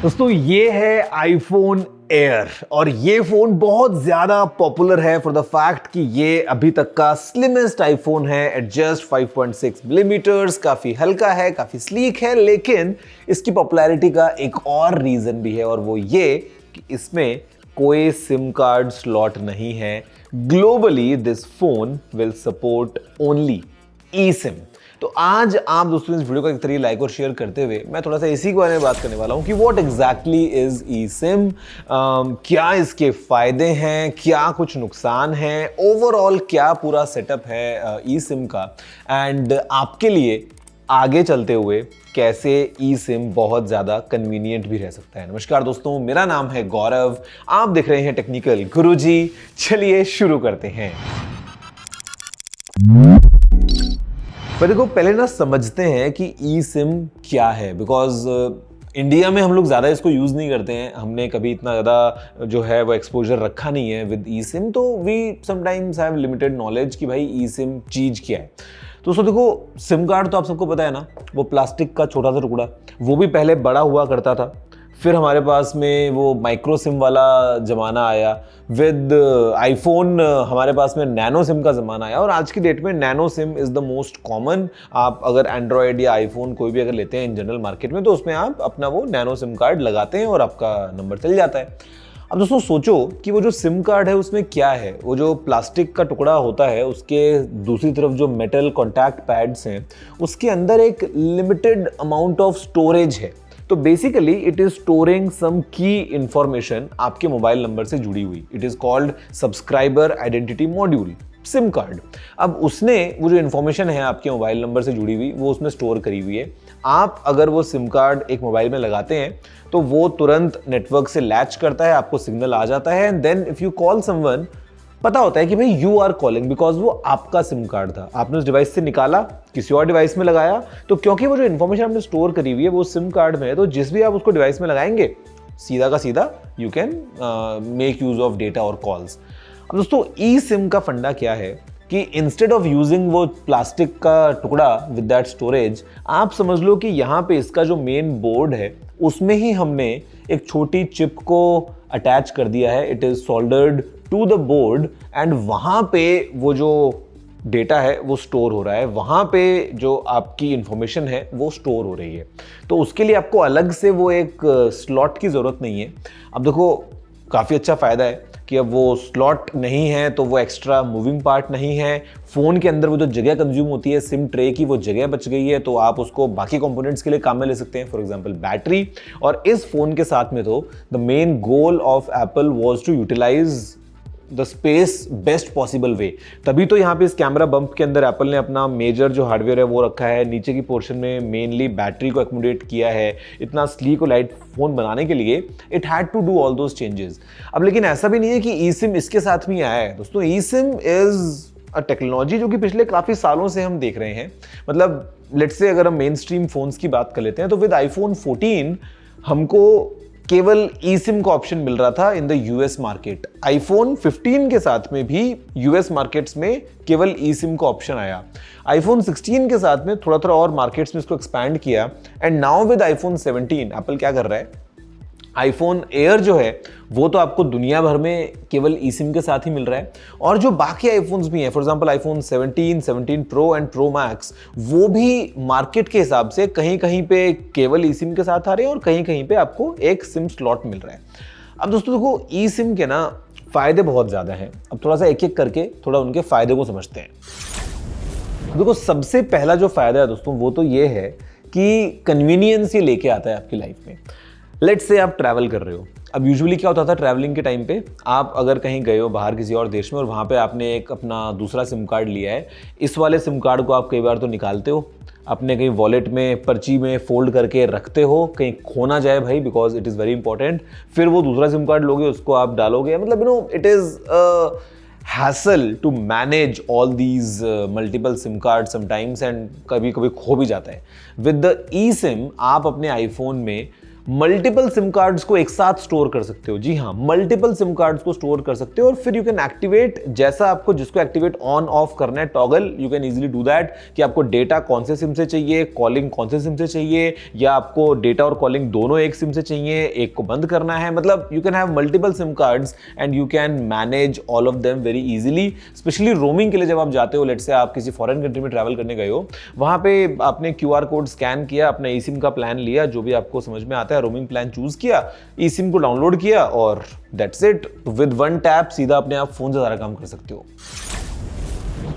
दोस्तों ये है आईफोन एयर और ये फोन बहुत ज्यादा पॉपुलर है फॉर द फैक्ट कि ये अभी तक का स्लिमेस्ट आईफोन है एट जस्ट 5.6 मिलीमीटर्स। काफी हल्का है, काफी स्लीक है, लेकिन इसकी पॉपुलैरिटी का एक और रीजन भी है और वो ये कि इसमें कोई सिम कार्ड स्लॉट नहीं है। Globally this phone will support only E sim. तो आज आप दोस्तों इस वीडियो को एक तरीके लाइक और शेयर करते हुए मैं थोड़ा सा इसी के बारे में बात करने वाला हूं कि what exactly is E SIM, क्या इसके फायदे हैं, क्या कुछ नुकसान हैं, ओवरऑल क्या पूरा सेटअप है ई सिम का, एंड आपके लिए आगे चलते हुए कैसे ई सिम बहुत ज़्यादा कन्वीनियंट भी रह सकता है। नमस्कार दोस्तों, मेरा नाम है गौरव, आप देख रहे हैं टेक्निकल गुरुजी। चलिए शुरू करते हैं। पर देखो पहले ना समझते हैं कि ई सिम क्या है, बिकॉज इंडिया में हम लोग ज़्यादा इसको यूज़ नहीं करते हैं। हमने कभी इतना ज़्यादा जो है वो एक्सपोजर रखा नहीं है विद ई सिम, तो we sometimes have limited knowledge कि भाई ई सिम चीज़ क्या है। तो उसको देखो, सिम कार्ड तो आप सबको पता है ना, वो प्लास्टिक का छोटा सा टुकड़ा, वो भी पहले बड़ा हुआ करता था। फिर हमारे पास में वो माइक्रो सिम वाला ज़माना आया, विद आईफोन हमारे पास में नैनो सिम का ज़माना आया और आज की डेट में nano SIM is the most common. आप अगर एंड्रॉयड या आईफोन कोई भी अगर लेते हैं इन जनरल मार्केट में, तो उसमें आप अपना वो नैनो सिम कार्ड लगाते हैं और आपका नंबर चल जाता है। अब दोस्तों सोचो कि वो जो सिम कार्ड है उसमें क्या है। वो जो प्लास्टिक का टुकड़ा होता है, उसके दूसरी तरफ जो मेटल कॉन्टैक्ट पैड्स हैं, उसके अंदर एक लिमिटेड अमाउंट ऑफ स्टोरेज है। तो बेसिकली इट इज स्टोरिंग सम की इंफॉर्मेशन आपके मोबाइल नंबर से जुड़ी हुई। It is called subscriber identity module, SIM card. अब उसने वो जो इन्फॉर्मेशन है आपके मोबाइल नंबर से जुड़ी हुई, वो उसमें स्टोर करी हुई है। आप अगर वो सिम कार्ड एक मोबाइल में लगाते हैं तो वो तुरंत नेटवर्क से लैच करता है, आपको सिग्नल आ जाता है, and then if you call someone, पता होता है कि भाई यू आर कॉलिंग, बिकॉज वो आपका सिम कार्ड था। आपने उस डिवाइस से निकाला, किसी और डिवाइस में लगाया, तो क्योंकि वो जो इन्फॉर्मेशन आपने स्टोर करी हुई है वो सिम कार्ड में है, तो जिस भी आप उसको डिवाइस में लगाएंगे, सीधा का सीधा you can make use of data और कॉल्स। अब दोस्तों ई सिम का फंडा क्या है कि इंस्टेड ऑफ यूजिंग वो प्लास्टिक का टुकड़ा विद दैट स्टोरेज, आप समझ लो कि यहाँ पे इसका जो मेन बोर्ड है उसमें ही हमने एक छोटी चिप को अटैच कर दिया है। It is soldered to the board and वहाँ पे वो जो डेटा है वो स्टोर हो रहा है, वहाँ पे जो आपकी इंफॉर्मेशन है वो स्टोर हो रही है। तो उसके लिए आपको अलग से वो एक स्लॉट की ज़रूरत नहीं है। अब देखो काफ़ी अच्छा फ़ायदा है कि अब वो स्लॉट नहीं है तो वो एक्स्ट्रा मूविंग पार्ट नहीं है। फ़ोन के अंदर वो जो जगह कंज्यूम होती है सिम ट्रे की, वो जगह बच गई है, तो आप उसको बाकी कंपोनेंट्स के लिए काम में ले सकते हैं, फॉर एग्जांपल बैटरी। और इस फ़ोन के साथ में तो the main goal of Apple was to utilise the space best possible way. तभी तो यहाँ पे इस कैमरा बम्प के अंदर एप्पल ने अपना मेजर जो हार्डवेयर है वो रखा है। नीचे की पोर्शन में मेनली बैटरी को एकोमोडेट किया है। इतना स्लीक और लाइट फोन बनाने के लिए it had to do all those changes. अब लेकिन ऐसा भी नहीं है कि ई सिम इसके साथ में आया है। दोस्तों ई सिम इज अ टेक्नोलॉजी जो कि पिछले काफ़ी सालों से हम देख रहे हैं। मतलब लेट्स से अगर हम मेन स्ट्रीम फोन्स की बात कर लेते हैं तो विद आईफोन 14 हमको केवल ई सिम का ऑप्शन मिल रहा था in the US market. IPhone 15 के साथ में भी यूएस मार्केट्स में केवल ई सिम का ऑप्शन आया। आईफोन 16 के साथ में थोड़ा थोड़ा और मार्केट्स में इसको एक्सपैंड किया, and now with iPhone 17 Apple क्या कर रहा है, आईफोन एयर जो है वो तो आपको दुनिया भर में केवल ई सिम के साथ ही मिल रहा है। और जो बाकी आईफोन्स भी हैं, for example iPhone 17, 17 pro and pro max, वो भी मार्केट के हिसाब से कहीं कहीं पे केवल ई सिम के साथ आ रहे हैं और कहीं कहीं पे आपको एक सिम स्लॉट मिल रहा है। अब दोस्तों देखो ई सिम के ना फायदे बहुत ज़्यादा हैं। अब थोड़ा सा एक एक करके थोड़ा उनके फायदे को समझते हैं। देखो सबसे पहला जो फायदा है दोस्तों वो तो ये है कि कन्वीनियंस ये लेके आता है आपकी लाइफ में। लेट्स से आप ट्रैवल कर रहे हो। अब यूजुअली क्या होता था ट्रैवलिंग के टाइम पे, आप अगर कहीं गए हो बाहर किसी और देश में और वहाँ पे आपने एक अपना दूसरा सिम कार्ड लिया है, इस वाले सिम कार्ड को आप कई बार तो निकालते हो, अपने कहीं वॉलेट में पर्ची में फोल्ड करके रखते हो, कहीं खो ना जाए भाई, because it is very important. फिर वो दूसरा सिम कार्ड लोगे, उसको आप डालोगे, मतलब you know it is hassle to manage all these multiple SIM cards sometimes, and कभी कभी खो भी जाता है। With the eSIM आप अपने आईफोन में मल्टीपल सिम कार्ड्स को एक साथ स्टोर कर सकते हो। जी हाँ, मल्टीपल सिम कार्ड्स को स्टोर कर सकते हो और फिर यू कैन एक्टिवेट जैसा आपको जिसको एक्टिवेट ऑन ऑफ करना है toggle, you can easily do that कि आपको डेटा कौन से सिम से चाहिए, कॉलिंग कौन से सिम से चाहिए, या आपको डेटा और कॉलिंग दोनों एक सिम से चाहिए, एक को बंद करना है। मतलब you can have multiple sim cards and you can manage all of them very easily. Specially roaming के लिए जब आप जाते हो, लेट्स से आप किसी फॉरेन कंट्री में ट्रैवल करने गए हो, वहां पे आपने क्यूआर कोड स्कैन किया, अपने ई सिम का प्लान लिया, जो भी आपको समझ में आता है, रोमिंग प्लान चूज किया, ई सिम को डाउनलोड किया और that's it. With one tap सीधा अपने आप फोन से सारा काम कर सकते हो।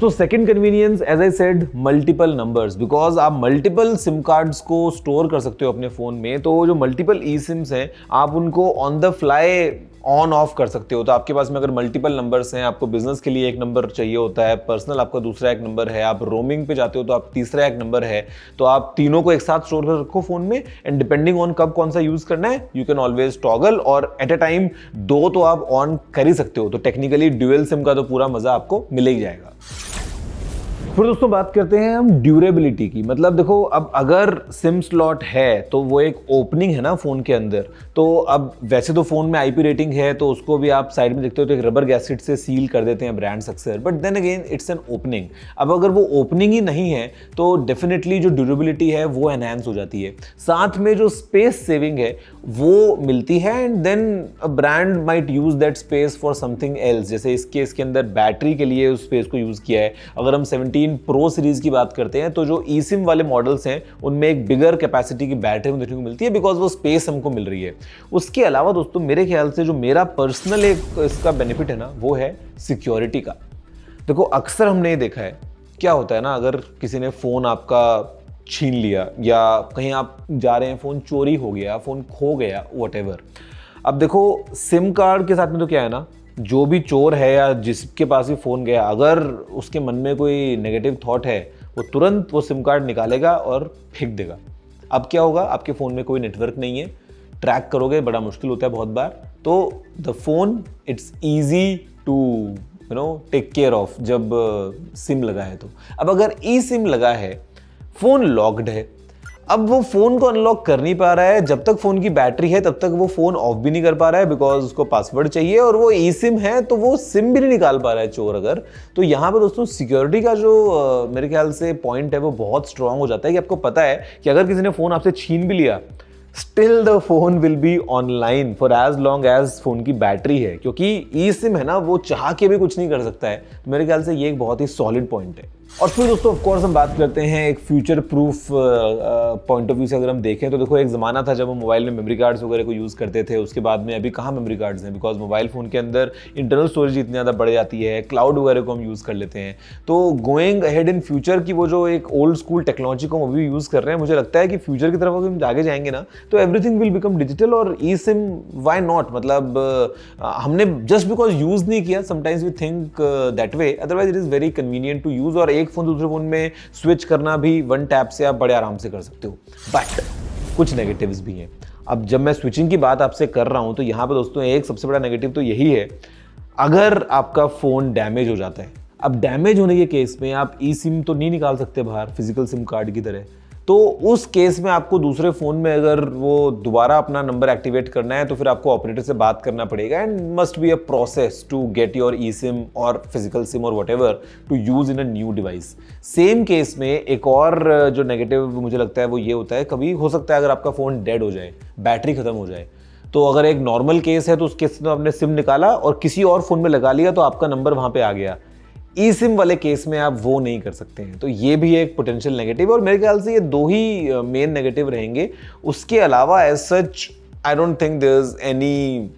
तो second convenience, as I said, multiple numbers, because आप मल्टीपल सिम कार्ड्स को स्टोर कर सकते हो अपने फोन में। तो जो मल्टीपल ई सिम्स हैं, आप उनको on the fly on off कर सकते हो। तो आपके पास में अगर मल्टीपल नंबर्स हैं, आपको बिजनेस के लिए एक नंबर चाहिए होता है, पर्सनल आपका दूसरा एक नंबर है, आप रोमिंग पे जाते हो तो आप तीसरा एक नंबर है, तो आप तीनों को एक साथ स्टोर कर रखो फोन में एंड डिपेंडिंग ऑन कब कौन सा यूज करना है, यू कैन ऑलवेज टॉगल, और एट अ टाइम दो तो आप ऑन कर ही सकते हो। तो टेक्निकली ड्यूअल सिम का तो पूरा मजा आपको मिल ही जाएगा। फिर दोस्तों बात करते हैं हम ड्यूरेबिलिटी की। मतलब देखो, अब अगर सिम स्लॉट है तो वो एक ओपनिंग है ना फोन के अंदर, तो अब वैसे तो फोन में आईपी रेटिंग है तो उसको भी आप साइड में देखते हो तो एक रबर गैस्केट से सील कर देते हैं ब्रांड्स अक्सर, but then again it's an opening. अब अगर वो ओपनिंग ही नहीं है तो डेफिनेटली जो ड्यूरेबिलिटी है वो एनहांस हो जाती है, साथ में जो स्पेस सेविंग है वो मिलती है, and then a brand might use that space for something else. जैसे इस केस के अंदर बैटरी के लिए उस स्पेस को यूज किया है। अगर हम 17 प्रो सीरीज की बात करते हैं तो जो ई सिम वाले मॉडल्स हैं उनमें एक बिगर कैपेसिटी की बैटरी देखने को मिलती है, बिकॉज वो स्पेस हमको मिल रही है। उसके अलावा दोस्तों मेरे ख्याल से जो मेरा पर्सनल एक इसका बेनिफिट है ना, वो है सिक्योरिटी का। देखो अक्सर हमने ये देखा है, क्या होता है ना, अगर किसी ने फोन आपका छीन लिया या कहीं आप जा रहे हैं फोन चोरी हो गया, फोन खो गया, व्हाटएवर। अब देखो सिम कार्ड के साथ में तो क्या है ना, जो भी चोर है या जिसके पास भी फ़ोन गया, अगर उसके मन में कोई नेगेटिव थॉट है, वो तुरंत वो सिम कार्ड निकालेगा और फेंक देगा। अब क्या होगा, आपके फ़ोन में कोई नेटवर्क नहीं है, ट्रैक करोगे बड़ा मुश्किल होता है बहुत बार। तो the phone it's easy to take care of जब सिम लगा है। तो अब अगर ई सिम लगा है, फ़ोन लॉक्ड है, अब वो फोन को अनलॉक कर नहीं पा रहा है, जब तक फोन की बैटरी है तब तक वो फोन ऑफ भी नहीं कर पा रहा है, बिकॉज उसको पासवर्ड चाहिए, और वो ई सिम है तो वो सिम भी नहीं निकाल पा रहा है चोर अगर। तो यहाँ पे दोस्तों सिक्योरिटी का जो मेरे ख्याल से पॉइंट है वो बहुत स्ट्रांग हो जाता है कि आपको पता है कि अगर किसी ने फोन आपसे छीन भी लिया, still the phone will be online for as long as phone की बैटरी है, क्योंकि ई सिम है ना, वो चाह के भी कुछ नहीं कर सकता है। तो मेरे ख्याल से ये एक बहुत ही सॉलिड पॉइंट है। और फिर दोस्तों ऑफ कोर्स हम बात करते हैं एक future proof point of view से। अगर हम देखें तो देखो, एक ज़माना था जब हम मोबाइल में मेमोरी कार्ड्स वगैरह को यूज़ करते थे, उसके बाद में अभी कहाँ मेमोरी कार्ड्स हैं, बिकॉज मोबाइल फ़ोन के अंदर इंटरनल स्टोरेज इतनी ज़्यादा बढ़ जाती है, क्लाउड वगैरह को हम यूज़ कर लेते हैं। तो गोइंग अहेड इन फ्यूचर की वो जो एक ओल्ड स्कूल टेक्नोलॉजी को हम अभी यूज़ कर रहे हैं, मुझे लगता है कि फ्यूचर की तरफ अगर हम आगे जाएंगे ना तो एवरीथिंग विल बिकम डिजिटल। और ई सिम वाई नॉट, मतलब हमने जस्ट बिकॉज यूज़ नहीं किया, sometimes we think that way, otherwise it is very convenient to use. और एक फ़ोन दूसरे फ़ोन में स्विच करना भी वन टैप से आप बड़े आराम से कर सकते हो। बट कुछ नेगेटिव्स भी हैं। अब जब मैं स्विचिंग की बात आपसे कर रहा हूं तो यहां पे दोस्तों एक सबसे बड़ा नेगेटिव तो यही है, अगर आपका फोन डैमेज हो जाता है। अब डैमेज होने के केस में आप ई सिम तो नहीं निकाल सकते बाहर फिजिकल सिम कार्ड की तरह, तो उस केस में आपको दूसरे फ़ोन में अगर वो दोबारा अपना नंबर एक्टिवेट करना है तो फिर आपको ऑपरेटर से बात करना पड़ेगा, and must be a process to get your e sim और फिजिकल सिम और whatever to use in a new device. Same case में एक और जो नेगेटिव मुझे लगता है वो ये होता है, कभी हो सकता है अगर आपका फ़ोन डेड हो जाए, बैटरी ख़त्म हो जाए, तो अगर एक नॉर्मल केस है तो उस केस में आपने सिम निकाला और किसी और फ़ोन में लगा लिया तो आपका नंबर वहाँ पे आ गया। ई सिम वाले केस में आप वो नहीं कर सकते हैं, तो ये भी एक पोटेंशियल नेगेटिव, और मेरे ख्याल से ये दो ही मेन नेगेटिव रहेंगे। उसके अलावा as such I don't think there is any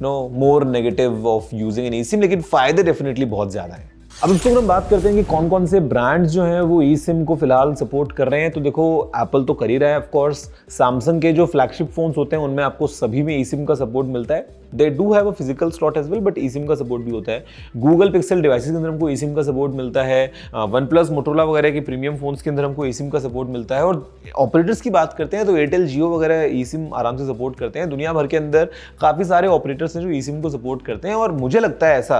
more negative of using an e sim, लेकिन फायदे डेफिनेटली बहुत ज़्यादा हैं। अब इसको हम बात करते हैं कि कौन कौन से ब्रांड्स जो हैं वो ई सिम को फिलहाल सपोर्ट कर रहे हैं। तो देखो, एप्पल तो कर ही रहा है ऑफ कोर्स, सैमसंग के जो फ्लैगशिप फोन्स होते हैं उनमें आपको सभी में ई सिम का सपोर्ट मिलता है। They do have a physical slot as well, but e sim का सपोर्ट भी होता है। गूगल पिक्सल डिवाइसेस के अंदर हमको ई सिम का सपोर्ट मिलता है। वन प्लस, मोटोरोला वगैरह के प्रीमियम फोन्स के अंदर हमको ई सिम का सपोर्ट मिलता है। और ऑपरेटर्स की बात करते हैं तो एयरटेल, जियो वगैरह ई सिम आराम से सपोर्ट करते हैं। दुनिया भर के अंदर काफ़ी सारे ऑपरेटर्स हैं जो ई सिम को सपोर्ट करते हैं, और मुझे लगता है ऐसा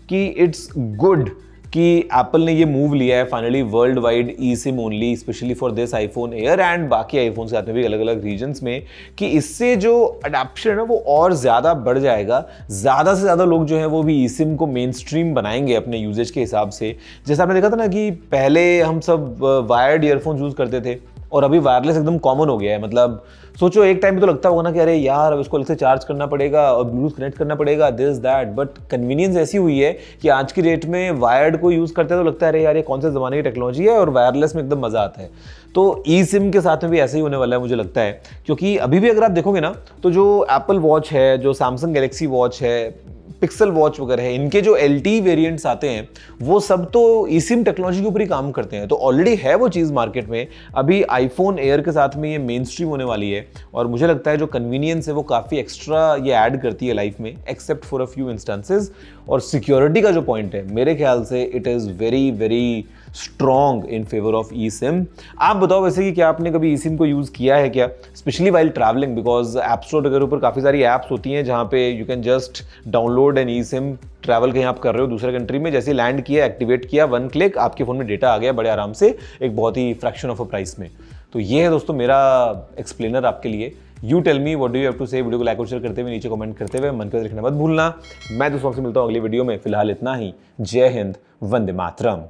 कि इट्स गुड कि एप्पल ने ये मूव लिया है finally world wide E SIM only specially for this iPhone air and बाकी आईफोन के साथ में भी अलग अलग रीजन्स में, कि इससे जो अडैप्शन है ना वो और ज़्यादा बढ़ जाएगा। ज़्यादा से ज़्यादा लोग जो है वो भी ई सिम को मेन स्ट्रीम बनाएंगे अपने यूजेज के हिसाब से। जैसे आपने देखा था ना कि पहले हम सब वायर्ड ईयरफोन्स यूज़ करते थे और अभी वायरलेस एकदम कॉमन हो गया है। मतलब सोचो एक टाइम पे तो लगता होगा ना कि अरे यार अब इसको अलग से चार्ज करना पड़ेगा और ब्लूटूथ कनेक्ट करना पड़ेगा दिस दैट, बट कन्वीनियंस ऐसी हुई है कि आज की डेट में वायर्ड को यूज़ करते हैं तो लगता है अरे यार ये कौन से ज़माने की टेक्नोलॉजी है, और वायरलेस में एकदम मज़ा आता है। तो ई सिम के साथ में भी ऐसे ही होने वाला है मुझे लगता है, क्योंकि अभी भी अगर आप देखोगे ना तो जो एप्पल वॉच है, जो सैमसंग गैलेक्सी वॉच है, पिक्सल वॉच वगैरह है, इनके जो LTE वेरिएंट्स आते हैं वो सब तो ई सिम टेक्नोलॉजी के ऊपर ही काम करते हैं। तो ऑलरेडी है वो चीज़ मार्केट में। अभी आईफोन एयर के साथ में ये मेन स्ट्रीम होने वाली है और मुझे लगता है जो कन्वीनियंस है वो काफ़ी एक्स्ट्रा ये ऐड करती है लाइफ में, except for a few instances. और सिक्योरिटी का जो पॉइंट है मेरे ख्याल से it is very very strong in favour of E SIM. आप बताओ वैसे कि क्या आपने कभी ई सिम को यूज़ किया है क्या, specially while travelling, because app store वगैरह ऊपर काफ़ी सारी ऐप्स होती हैं जहाँ पे you can just download an e sim. Travel कहीं आप कर रहे हो दूसरे कंट्री में, जैसे लैंड किया, एक्टिवेट किया, 1 क्लिक आपके फ़ोन में डेटा आ गया बड़े आराम से, एक बहुत ही फ्रैक्शन ऑफ अ प्राइस में। तो ये है दोस्तों मेरा एक्सप्लेनर आपके लिए। You tell me what do you have to say. Video को लाइक और शेयर करते हुए नीचे कमेंट करते हुए मन कर लिखना मत भूलना। मैं दोस्तों से मिलता हूँ अगली वीडियो में, फिलहाल इतना ही। जय हिंद, वंदे मातरम।